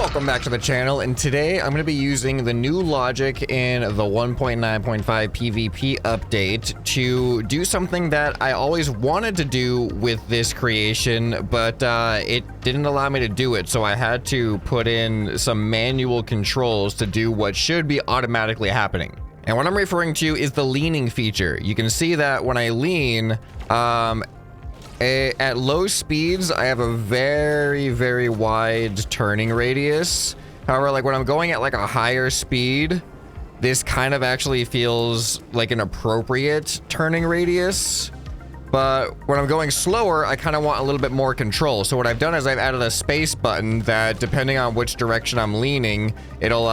Welcome back to the channel, and today I'm going to be using the new logic in the 1.9.5 PvP update to do something that I always wanted to do with this creation, but it didn't allow me to do it, so I had to put in some manual controls to do what should be automatically happening. And what I'm referring to is the leaning feature. You can see that when I lean, at low speeds, I have a very wide turning radius. However, like when I'm going at like a higher speed, this kind of actually feels like an appropriate turning radius. But when I'm going slower, I kind of want a little bit more control. So what I've done is I've added a space button that, depending on which direction I'm leaning, it'll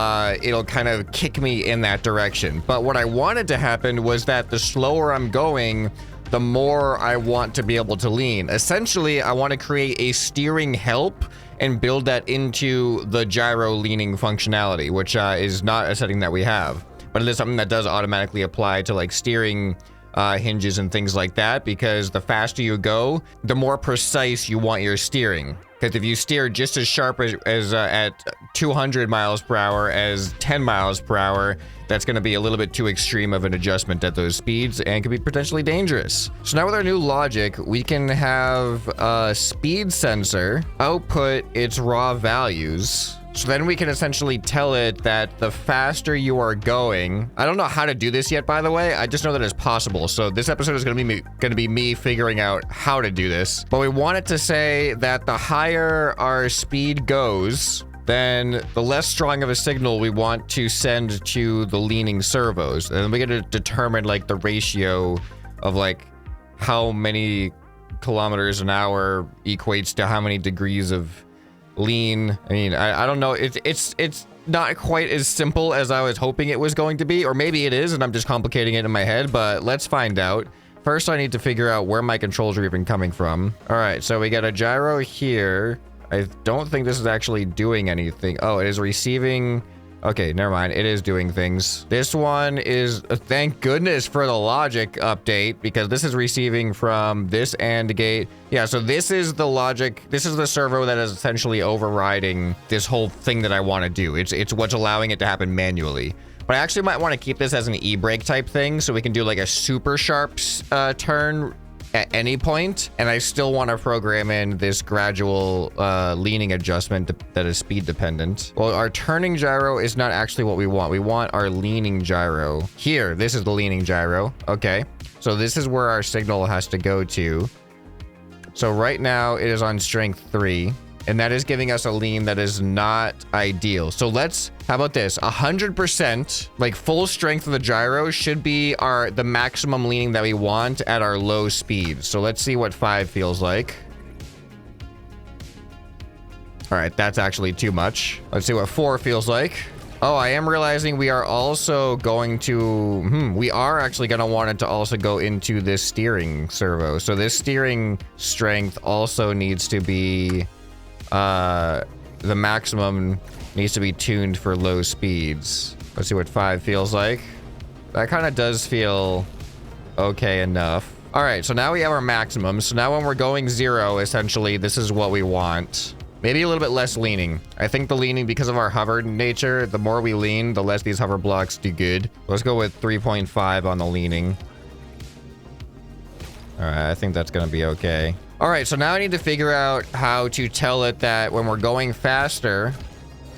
kind of kick me in that direction. But what I wanted to happen was that the slower I'm going, the more I want to be able to lean. Essentially, I want to create a steering help and build that into the gyro leaning functionality, which is not a setting that we have, but it is something that does automatically apply to like steering hinges and things like that, because the faster you go, the more precise you want your steering. Because if you steer just as sharp as at 200 miles per hour as 10 miles per hour, that's going to be a little bit too extreme of an adjustment at those speeds and could be potentially dangerous. So now with our new logic, we can have a speed sensor output its raw values. So then we can essentially tell it that the faster you are going, I don't know how to do this yet, by the way. I just know that it's possible. So this episode is going to be me figuring out how to do this. But we want it to say that the higher our speed goes, then the less strong of a signal we want to send to the leaning servos. And then we get to determine like the ratio of like how many kilometers an hour equates to how many degrees of lean. I mean, I don't know. It's not quite as simple as I was hoping it was going to be, or maybe it is and I'm just complicating it in my head, but let's find out. First, I need to figure out where my controls are even coming from. All right, so we got a gyro here. I don't think this is actually doing anything. Oh, it is receiving. Okay, never mind. It is doing things. This one is, thank goodness for the logic update, because this is receiving from this AND gate. Yeah, so this is the logic. This is the servo that is essentially overriding this whole thing that I want to do. It's what's allowing it to happen manually. But I actually might want to keep this as an e-brake type thing, so we can do like a super sharp turn at any point, and I still want to program in this gradual leaning adjustment that is speed dependent. Well, our turning gyro is not actually what we want. We want our leaning gyro. Here, this is the leaning gyro. Okay, so this is where our signal has to go to. So right now it is on strength 3, and that is giving us a lean that is not ideal. So how about this? 100%, like full strength of the gyro should be the maximum leaning that we want at our low speed. So let's see what 5 feels like. All right, that's actually too much. Let's see what 4 feels like. Oh, I am realizing we are also going to, we are actually going to want it to also go into this steering servo. So this steering strength also needs to be, the maximum needs to be tuned for low speeds. Let's see what 5 feels like. That kind of does feel okay enough. All right, so now we have our maximum. So now when we're going 0, essentially, this is what we want. Maybe a little bit less leaning. I think the leaning, because of our hover nature, the more we lean, the less these hover blocks do good. Let's go with 3.5 on the leaning. All right, I think that's gonna be okay. All right, so now I need to figure out how to tell it that when we're going faster,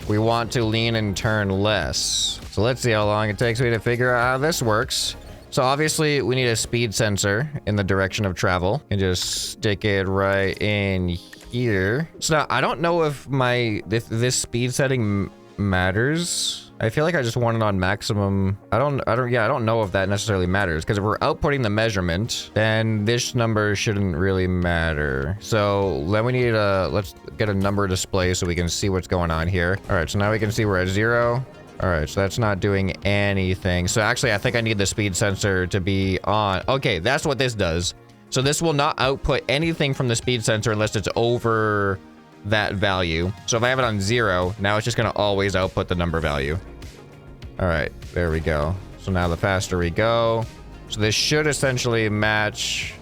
we want to lean and turn less. So let's see how long it takes me to figure out how this works. So obviously we need a speed sensor in the direction of travel, and just stick it right in here. So now I don't know if this speed setting matters. I feel like I just want it on maximum. I don't know if that necessarily matters, because if we're outputting the measurement, then this number shouldn't really matter. So then we need let's get a number display so we can see what's going on here. All right, so now we can see we're at 0. All right, so that's not doing anything. So actually, I think I need the speed sensor to be on. Okay, that's what this does. So this will not output anything from the speed sensor unless it's over that value. So if I have it on 0, now it's just going to always output the number value. All right, there we go. So now the faster we go, so this should essentially match.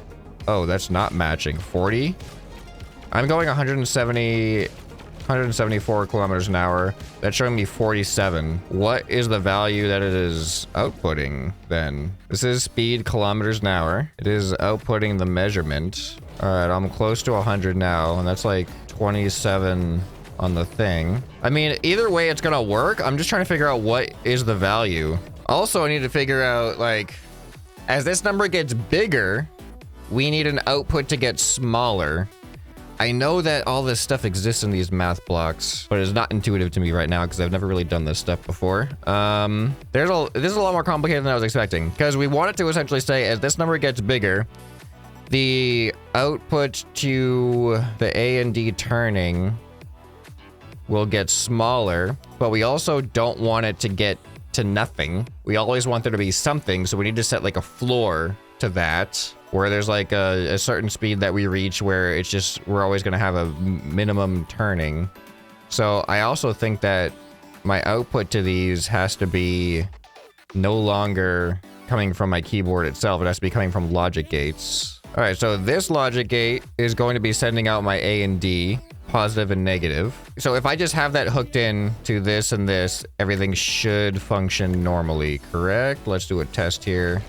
Oh, that's not matching. 40. I'm going 170 174 kilometers an hour. That's showing me 47. What is the value that it is outputting then? This is speed kilometers an hour. It is outputting the measurement. All right, I'm close to 100 now, and that's like 27 on the thing. I mean, either way, it's gonna work. I'm just trying to figure out what is the value. Also, I need to figure out, like, as this number gets bigger, we need an output to get smaller. I know that all this stuff exists in these math blocks, but it's not intuitive to me right now because I've never really done this stuff before. This is a lot more complicated than I was expecting, because we want it to essentially say as this number gets bigger, the output to the A and D turning will get smaller, but we also don't want it to get to nothing. We always want there to be something, so we need to set like a floor to that, where there's like a certain speed that we reach where it's just, we're always going to have a minimum turning. So I also think that my output to these has to be no longer coming from my keyboard itself. It has to be coming from logic gates. All right, so this logic gate is going to be sending out my A and D, positive and negative. So if I just have that hooked in to this and this, everything should function normally, correct? Let's do a test here.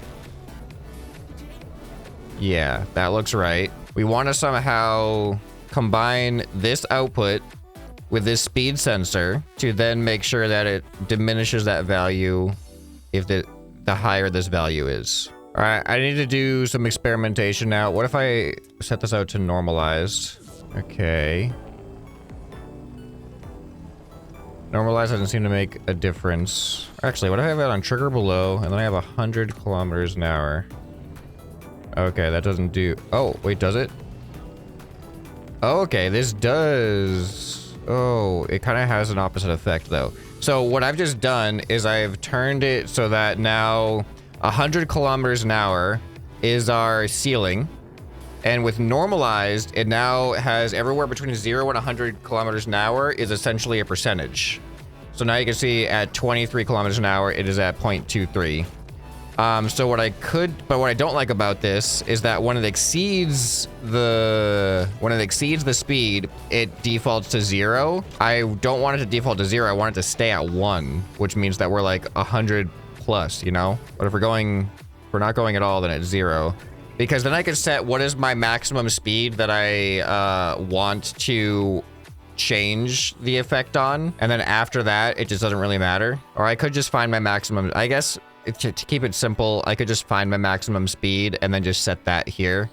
Yeah, that looks right. We want to somehow combine this output with this speed sensor to then make sure that it diminishes that value if the higher this value is. All right, I need to do some experimentation now. What if I set this out to normalized? Okay. Normalized doesn't seem to make a difference. Actually, what if I have it on trigger below and then I have 100 kilometers an hour? Okay, that doesn't do... Oh, wait, does it? Oh, okay, this does... Oh, it kind of has an opposite effect, though. So what I've just done is I've turned it so that now 100 kilometers an hour is our ceiling. And with normalized, it now has everywhere between 0 and 100 kilometers an hour is essentially a percentage. So now you can see at 23 kilometers an hour, it is at 0.23. So what I don't like about this is that when it exceeds the speed, it defaults to 0. I don't want it to default to 0. I want it to stay at 1, which means that we're like 100 plus, you know? But if we're not going at all, then it's 0. Because then I can set what is my maximum speed that I want to change the effect on. And then after that, it just doesn't really matter. Or I could just find my maximum, I guess. To keep it simple, I could just find my maximum speed and then just set that here.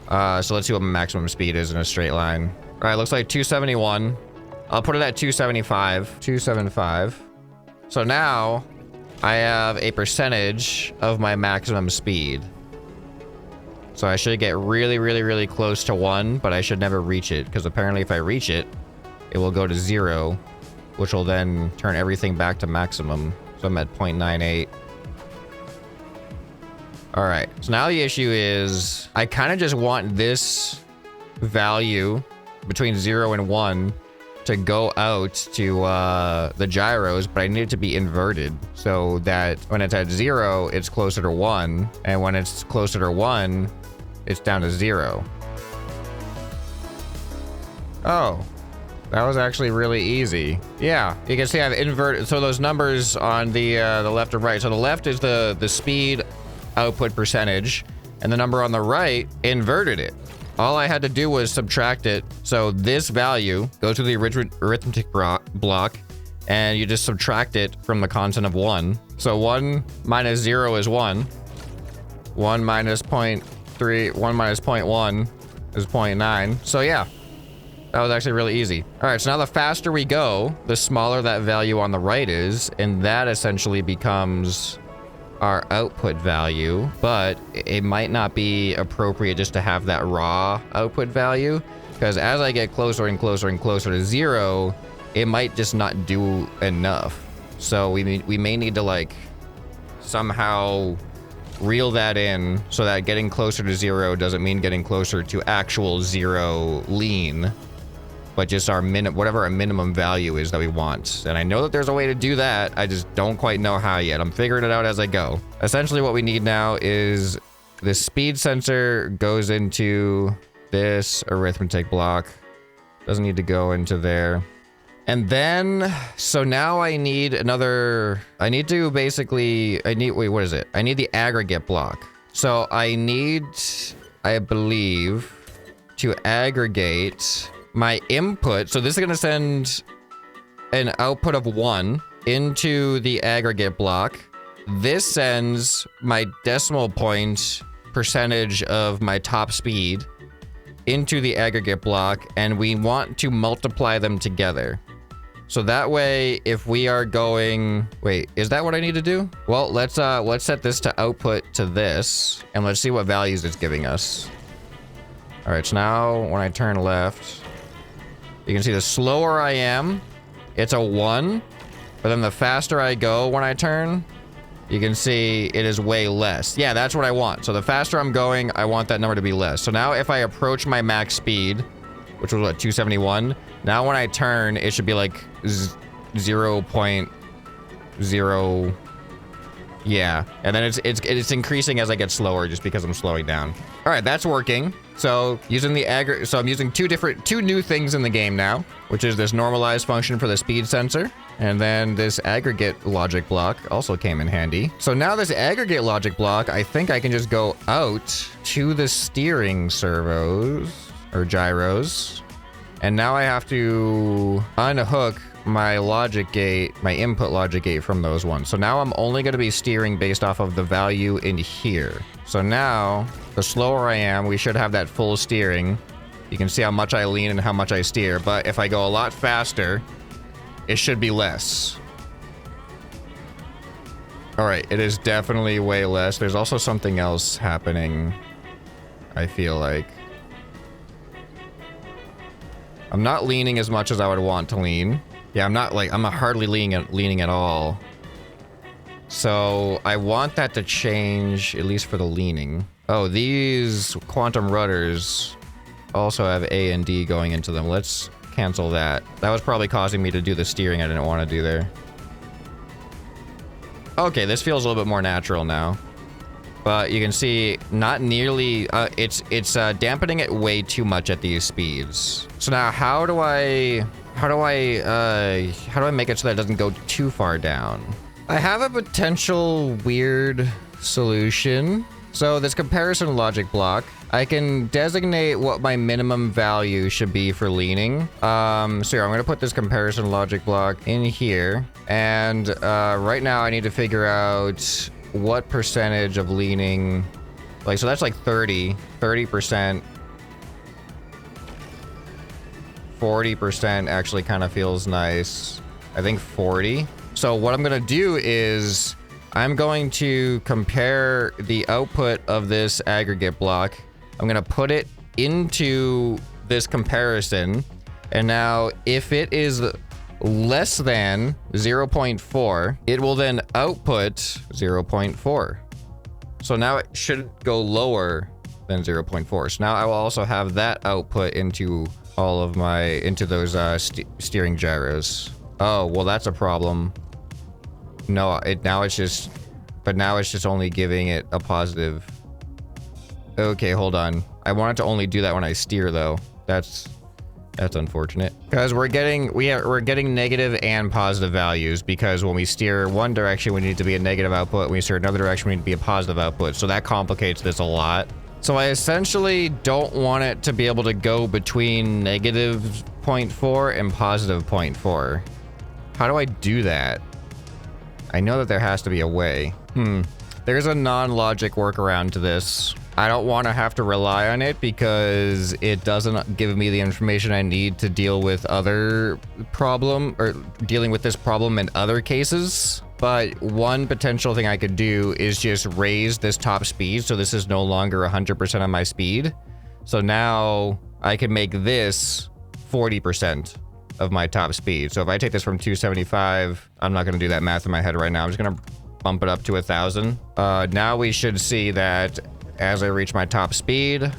So let's see what my maximum speed is in a straight line. All right, looks like 271. I'll put it at 275. 275. So now I have a percentage of my maximum speed. So I should get really, really, really close to 1, but I should never reach it, because apparently if I reach it, it will go to 0, which will then turn everything back to maximum. So I'm at 0.98. All right, so now the issue is I kind of just want this value between 0 and 1 to go out to the gyros, but I need it to be inverted so that when it's at 0, it's closer to 1, and when it's closer to 1, it's down to 0. Oh. That was actually really easy. Yeah, you can see I've inverted. So those numbers on the left and right. So the left is the speed output percentage, and the number on the right inverted it. All I had to do was subtract it. So this value goes to the arithmetic block, and you just subtract it from the constant of 1. So 1 minus 0 is 1. 1 minus 0.3, 1 minus 0.1 is 0.9. So yeah. That was actually really easy. All right, so now the faster we go, the smaller that value on the right is, and that essentially becomes our output value, but it might not be appropriate just to have that raw output value, because as I get closer and closer and closer to 0, it might just not do enough. So we may need to like somehow reel that in so that getting closer to 0 doesn't mean getting closer to actual 0 lean, but just our whatever our minimum value is that we want. And I know that there's a way to do that. I just don't quite know how yet. I'm figuring it out as I go. Essentially what we need now is the speed sensor goes into this arithmetic block. Doesn't need to go into there. And then, so now I need another, I need, wait, what is it? I need the aggregate block. So I need, I believe, to aggregate my input. So this is gonna send an output of 1 into the aggregate block. This sends my decimal point percentage of my top speed into the aggregate block, and we want to multiply them together. So that way, if we are going, wait, is that what I need to do? Well, let's set this to output to this, and let's see what values it's giving us. All right, so now when I turn left, you can see the slower I am, it's a 1, but then the faster I go when I turn, you can see it is way less. Yeah, that's what I want. So the faster I'm going, I want that number to be less. So now if I approach my max speed, which was what, 271, now when I turn, it should be like 0.0. Yeah, and then it's increasing as I get slower just because I'm slowing down. All right, that's working. So using the so I'm using two new things in the game now, which is this normalize function for the speed sensor, and then this aggregate logic block also came in handy. So now this aggregate logic block, I think I can just go out to the steering servos or gyros, and now I have to unhook my logic gate, my input logic gate from those ones. So now I'm only going to be steering based off of the value in here. So now the slower I am, we should have that full steering. You can see how much I lean and how much I steer, but if I go a lot faster, it should be less. All right, it is definitely way less. There's also something else happening, I feel like. I'm not leaning as much as I would want to lean. Yeah, I'm hardly leaning at all. So I want that to change, at least for the leaning. Oh, these quantum rudders also have A and D going into them. Let's cancel that. That was probably causing me to do the steering I didn't want to do there. Okay, this feels a little bit more natural now. But you can see not nearly, it's dampening it way too much at these speeds. So now how do I make it so that it doesn't go too far down? I have a potential weird solution. So this comparison logic block, I can designate what my minimum value should be for leaning. So here, I'm gonna put this comparison logic block in here. And right now I need to figure out what percentage of leaning, like, so that's like 30%, 40% actually kind of feels nice. I think 40. So what I'm gonna do is I'm going to compare the output of this aggregate block. I'm gonna put it into this comparison. And now if it is less than 0.4, it will then output 0.4. So now it should go lower than 0.4. So now I will also have that output into all of my, into those steering gyros. Oh, well, that's a problem. No, now it's just only giving it a positive. Okay, hold on. I want it to only do that when I steer, though. That's unfortunate, because we're getting negative and positive values, because when we steer one direction we need to be a negative output, when we steer another direction we need to be a positive output, so that complicates this a lot. So I essentially don't want it to be able to go between negative 0.4 and positive 0.4. How do I do that? I know that there has to be a way. There's a non-logic workaround to this. I don't want to have to rely on it because it doesn't give me the information I need to deal with dealing with this problem in other cases. But one potential thing I could do is just raise this top speed, so this is no longer 100% on my speed. So now I can make this 40% of my top speed. So if I take this from 275, I'm not going to do that math in my head right now. I'm just going to bump it up to 1,000. Now we should see that as I reach my top speed and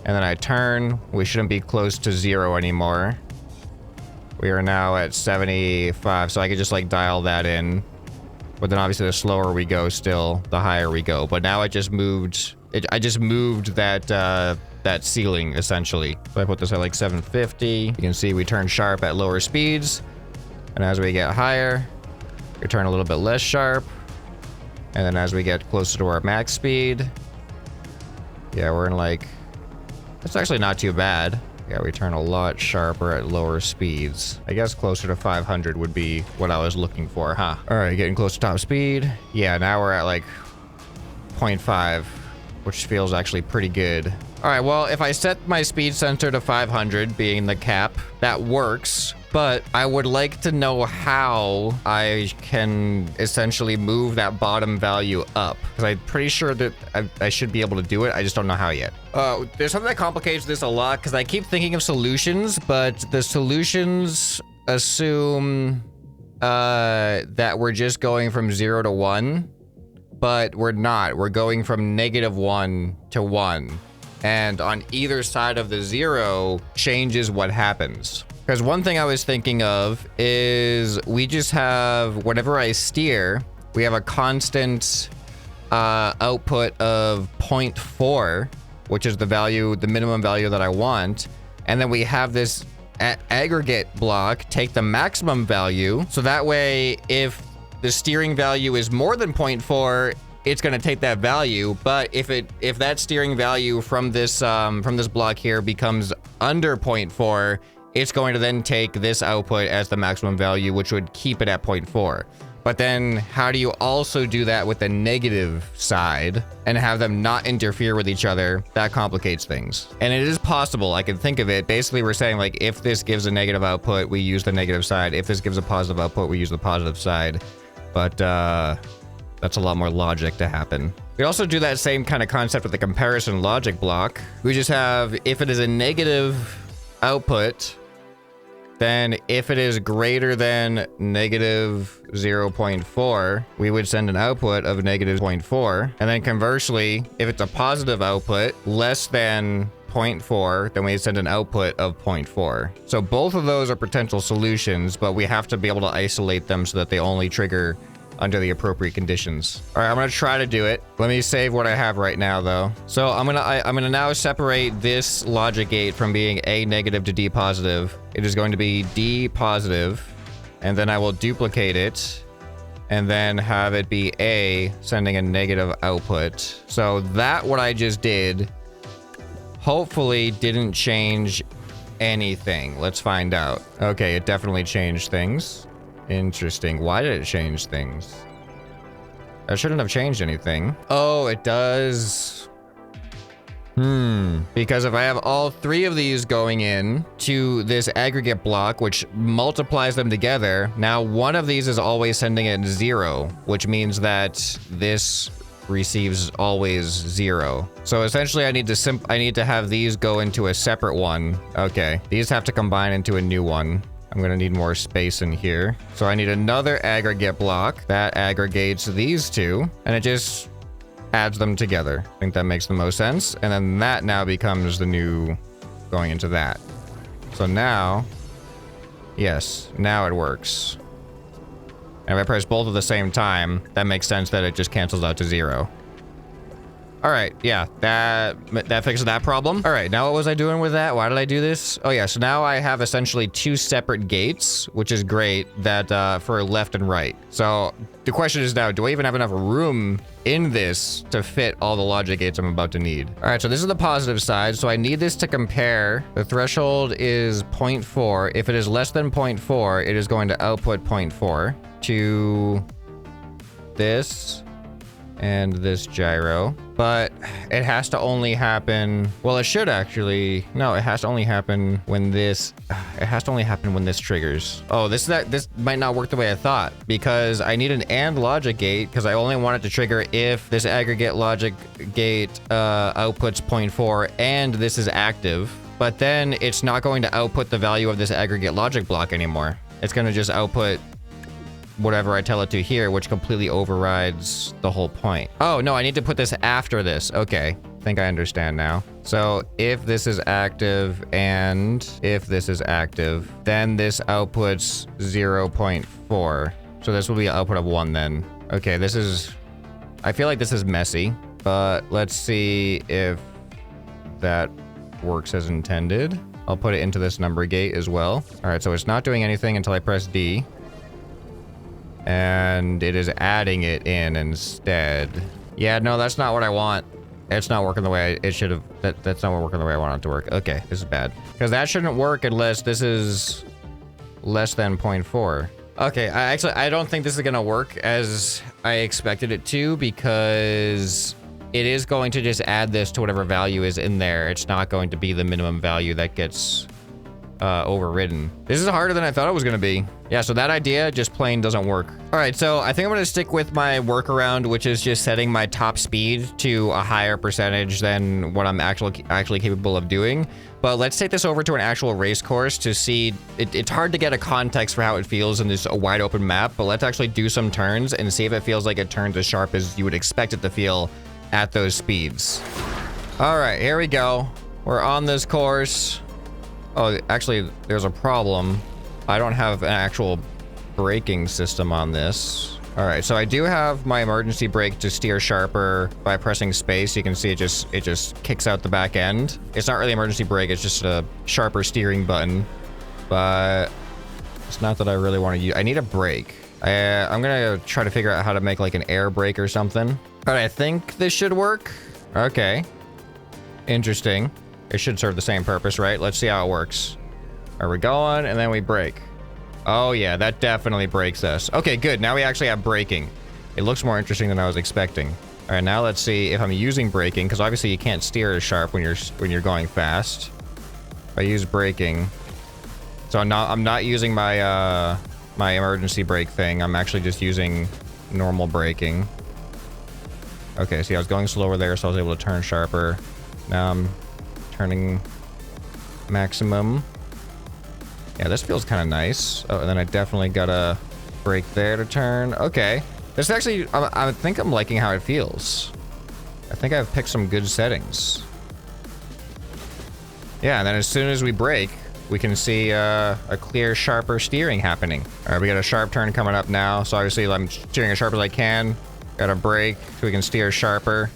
then I turn, we shouldn't be close to 0 anymore. We are now at 75, so I could just like dial that in. But then obviously the slower we go still, the higher we go. But now I just moved that that ceiling essentially. So I put this at like 750. You can see we turn sharp at lower speeds. And as we get higher, we turn a little bit less sharp. And then as we get closer to our max speed, yeah, we're in like, it's actually not too bad. Yeah, we turn a lot sharper at lower speeds. I guess closer to 500 would be what I was looking for, huh? All right, getting close to top speed. Yeah, now we're at like 0.5, which feels actually pretty good. All right, well, if I set my speed sensor to 500 being the cap, that works. But I would like to know how I can essentially move that bottom value up. Because I'm pretty sure that I should be able to do it. I just don't know how yet. There's something that complicates this a lot because I keep thinking of solutions, but the solutions assume that we're just going from 0 to 1. But we're not. We're going from -1 to 1. And on either side of the 0 changes what happens. Because one thing I was thinking of is we just have, whenever I steer, we have a constant output of 0.4, which is the value, the minimum value that I want. And then we have this aggregate block take the maximum value. So that way, if the steering value is more than 0.4, it's going to take that value. But if that steering value from this block here becomes under 0.4, it's going to then take this output as the maximum value, which would keep it at 0.4. But then how do you also do that with the negative side and have them not interfere with each other? That complicates things. And it is possible, I can think of it. Basically, we're saying like, if this gives a negative output, we use the negative side. If this gives a positive output, we use the positive side. But that's a lot more logic to happen. We also do that same kind of concept with the comparison logic block. We just have, if it is a negative output, then if it is greater than -0.4, we would send an output of -0.4. And then conversely, if it's a positive output less than 0.4, then we send an output of 0.4. So both of those are potential solutions, but we have to be able to isolate them so that they only trigger under the appropriate conditions. All right, I'm gonna try to do it. Let me save what I have right now though. So I'm gonna now separate this logic gate from being A negative to D positive. It is going to be D positive, and then I will duplicate it and then have it be A sending a negative output. So that what I just did hopefully didn't change anything. Let's find out. Okay, it definitely changed things. Interesting. Why did it change things? That shouldn't have changed anything. Oh, it does. Because if I have all three of these going in to this aggregate block, which multiplies them together, now one of these is always sending it 0, which means that this receives always 0. So essentially I need to have these go into a separate one. Okay, these have to combine into a new one. I'm gonna need more space in here. So I need another aggregate block that aggregates these two, and it just adds them together. I think that makes the most sense. And then that now becomes the new going into that. So now, yes, now it works. And if I press both at the same time, that makes sense that it just cancels out to 0. All right, yeah, that fixes that problem. All right, now what was I doing with that? Why did I do this? Oh yeah, so now I have essentially 2 separate gates, which is great, that for left and right. So the question is now, do I even have enough room in this to fit all the logic gates I'm about to need? All right, so this is the positive side. So I need this to compare. The threshold is 0.4. If it is less than 0.4, it is going to output 0.4 to this and this gyro, but it has to only happen, well, it should actually, no, it has to only happen when this, triggers. Oh, this might not work the way I thought, because I need an AND logic gate, because I only want it to trigger if this aggregate logic gate outputs 0.4 and this is active, but then it's not going to output the value of this aggregate logic block anymore. It's going to just output whatever I tell it to here, which completely overrides the whole point. Oh, no, I need to put this after this. Okay, I think I understand now. So if this is active and if this is active, then this outputs 0.4. So this will be an output of 1 then. Okay, this is, I feel like this is messy, but let's see if that works as intended. I'll put it into this number gate as well. All right, so it's not doing anything until I press D. And it is adding it in instead. Yeah, no, that's not what I want. It's not working the way it should have. That's not working the way I want it to work. Okay, this is bad. Because that shouldn't work unless this is less than 0.4. Okay, I don't think this is gonna work as I expected it to, because it is going to just add this to whatever value is in there. It's not going to be the minimum value that gets overridden. This is harder than I thought it was gonna be. Yeah, so that idea just plain doesn't work. All right, so I think I'm gonna stick with my workaround, which is just setting my top speed to a higher percentage than what I'm actually capable of doing. But let's take this over to an actual race course to see. It's hard to get a context for how it feels in this wide open map, but let's actually do some turns and see if it feels like it turns as sharp as you would expect it to feel at those speeds. All right, here we go. We're on this course. Oh, actually, there's a problem. I don't have an actual braking system on this. All right, so I do have my emergency brake to steer sharper by pressing space. You can see it just kicks out the back end. It's not really emergency brake, it's just a sharper steering button. But it's not that I really want to use. I need a brake. I'm gonna try to figure out how to make like an air brake or something. All right, I think this should work. Okay, interesting. It should serve the same purpose, right? Let's see how it works. Are we going? And then we brake. Oh yeah, that definitely brakes us. Okay, good. Now we actually have braking. It looks more interesting than I was expecting. All right, now let's see if I'm using braking, because obviously you can't steer as sharp when you're going fast. If I use braking, so I'm not using my my emergency brake thing. I'm actually just using normal braking. Okay, see, I was going slower there, so I was able to turn sharper. Now I'm turning maximum. Yeah, this feels kind of nice. Oh, and then I definitely got a brake there to turn. Okay. This actually, I think I'm liking how it feels. I think I've picked some good settings. Yeah, and then as soon as we brake, we can see a clear, sharper steering happening. All right, we got a sharp turn coming up now. So obviously I'm steering as sharp as I can. Got a brake so we can steer sharper.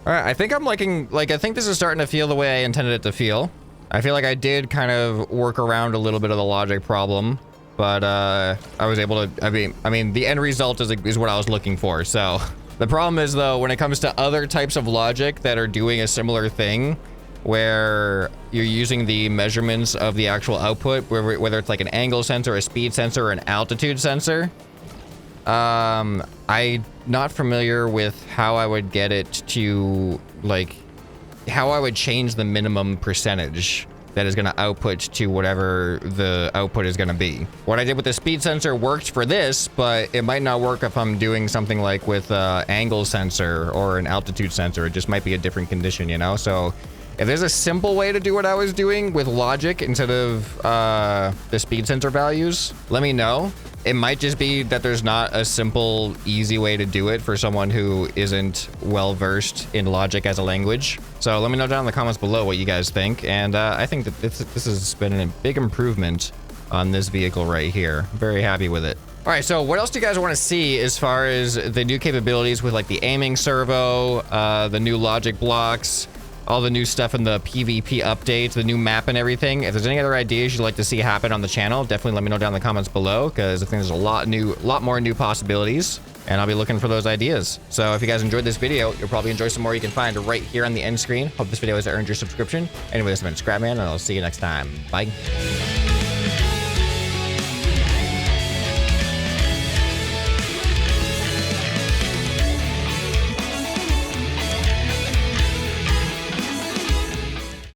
All right, I think I'm liking, I think this is starting to feel the way I intended it to feel. I feel like I did kind of work around a little bit of the logic problem, but I was able to, I mean, the end result is what I was looking for. So the problem is though, when it comes to other types of logic that are doing a similar thing, where you're using the measurements of the actual output, whether it's like an angle sensor, a speed sensor, or an altitude sensor, I'm not familiar with how I would get it to, how I would change the minimum percentage that is going to output to whatever the output is going to be. What I did with the speed sensor worked for this, but it might not work if I'm doing something like with angle sensor or an altitude sensor. It just might be a different condition, you know? So if there's a simple way to do what I was doing with logic instead of the speed sensor values, let me know. It might just be that there's not a simple, easy way to do it for someone who isn't well-versed in logic as a language. So let me know down in the comments below what you guys think. And I think that this has been a big improvement on this vehicle right here. Very happy with it. All right, so what else do you guys want to see as far as the new capabilities with like the aiming servo, the new logic blocks, all the new stuff in the PvP updates, the new map and everything? If there's any other ideas you'd like to see happen on the channel, definitely let me know down in the comments below, because I think there's a lot more new possibilities, and I'll be looking for those ideas. So if you guys enjoyed this video, you'll probably enjoy some more you can find right here on the end screen. Hope this video has earned your subscription. Anyway, this has been ScrapMan, and I'll see you next time. Bye.